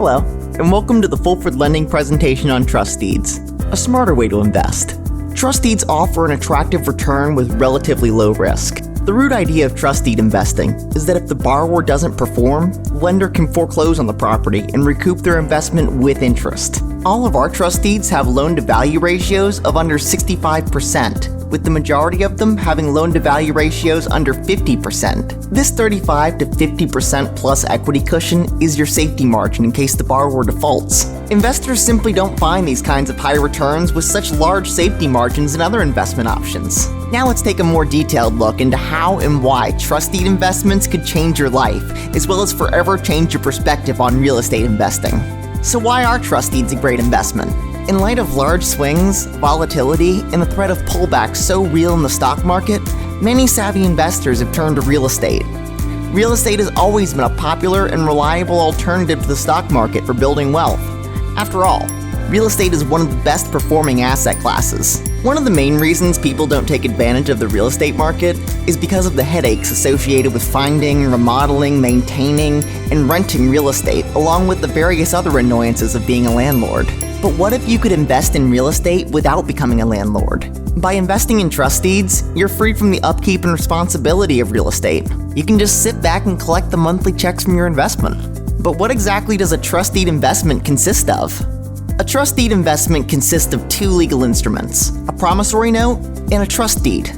Hello, and welcome to the Fulford Lending presentation on trust deeds, a smarter way to invest. Trust deeds offer an attractive return with relatively low risk. The root idea of trust deed investing is that if the borrower doesn't perform, the lender can foreclose on the property and recoup their investment with interest. All of our trust deeds have loan-to-value ratios of under 65%, with the majority of them having loan-to-value ratios under 50%. This 35 to 50% plus equity cushion is your safety margin in case the borrower defaults. Investors simply don't find these kinds of high returns with such large safety margins in other investment options. Now let's take a more detailed look into how and why trust deed investments could change your life, as well as forever change your perspective on real estate investing. So why are trust deeds a great investment? In light of large swings, volatility, and the threat of pullback so real in the stock market, many savvy investors have turned to real estate. Real estate has always been a popular and reliable alternative to the stock market for building wealth. After all, real estate is one of the best performing asset classes. One of the main reasons people don't take advantage of the real estate market is because of the headaches associated with finding, remodeling, maintaining, and renting real estate, along with the various other annoyances of being a landlord. But what if you could invest in real estate without becoming a landlord? By investing in trust deeds, you're free from the upkeep and responsibility of real estate. You can just sit back and collect the monthly checks from your investment. But what exactly does a trust deed investment consist of? A trust deed investment consists of two legal instruments, a promissory note and a trust deed.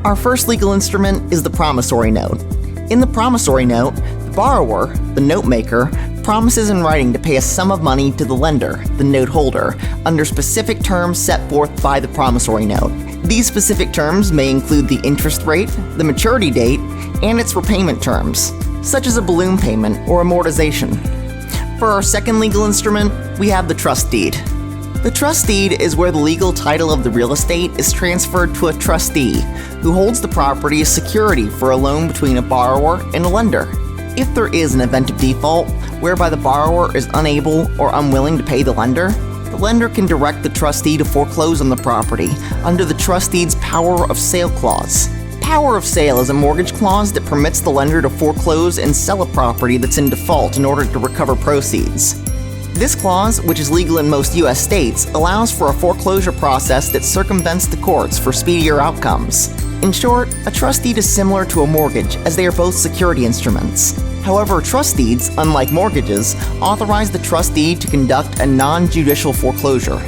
Our first legal instrument is the promissory note. In the promissory note, the borrower, the note maker, promises in writing to pay a sum of money to the lender, the note holder, under specific terms set forth by the promissory note. These specific terms may include the interest rate, the maturity date, and its repayment terms, such as a balloon payment or amortization. For our second legal instrument, we have the trust deed. The trust deed is where the legal title of the real estate is transferred to a trustee, who holds the property as security for a loan between a borrower and a lender. If there is an event of default, whereby the borrower is unable or unwilling to pay the lender can direct the trustee to foreclose on the property under the trust deed's power of sale clause. Power of sale is a mortgage clause that permits the lender to foreclose and sell a property that's in default in order to recover proceeds. This clause, which is legal in most U.S. states, allows for a foreclosure process that circumvents the courts for speedier outcomes. In short, a trust deed is similar to a mortgage, as they are both security instruments. However, trust deeds, unlike mortgages, authorize the trustee to conduct a non-judicial foreclosure.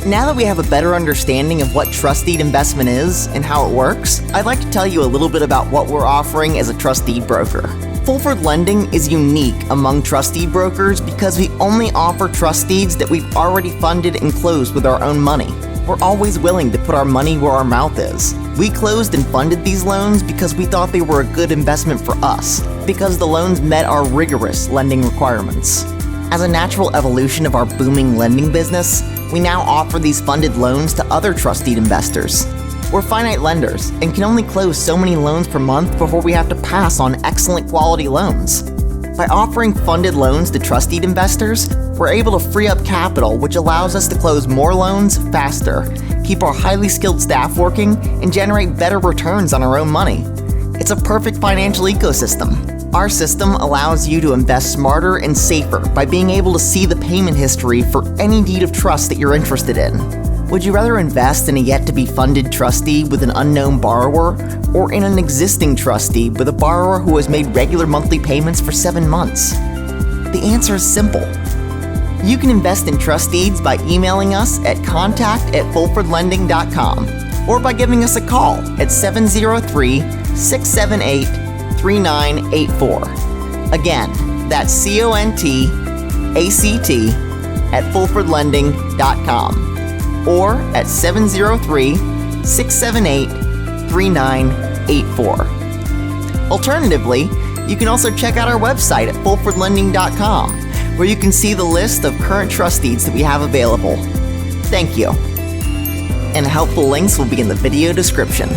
Now that we have a better understanding of what trust deed investment is and how it works, I'd like to tell you a little bit about what we're offering as a trust deed broker. Fulford Lending is unique among trust deed brokers because we only offer trust deeds that we've already funded and closed with our own money. We're always willing to put our money where our mouth is. We closed and funded these loans because we thought they were a good investment for us, because the loans met our rigorous lending requirements. As a natural evolution of our booming lending business, we now offer these funded loans to other trust deed investors. We're finite lenders and can only close so many loans per month before we have to pass on excellent quality loans. By offering funded loans to trust deed investors, we're able to free up capital, which allows us to close more loans faster, keep our highly skilled staff working, and generate better returns on our own money. It's a perfect financial ecosystem. Our system allows you to invest smarter and safer by being able to see the payment history for any deed of trust that you're interested in. Would you rather invest in a yet-to-be-funded trustee with an unknown borrower, or in an existing trustee with a borrower who has made regular monthly payments for 7 months? The answer is simple. You can invest in trust deeds by emailing us at contact@fulfordlending.com or by giving us a call at 703-678-3984. Again, that's contact@fulfordlending.com. or at 703-678-3984. Alternatively, you can also check out our website at fulfordlending.com, where you can see the list of current trust deeds that we have available. Thank you. And helpful links will be in the video description.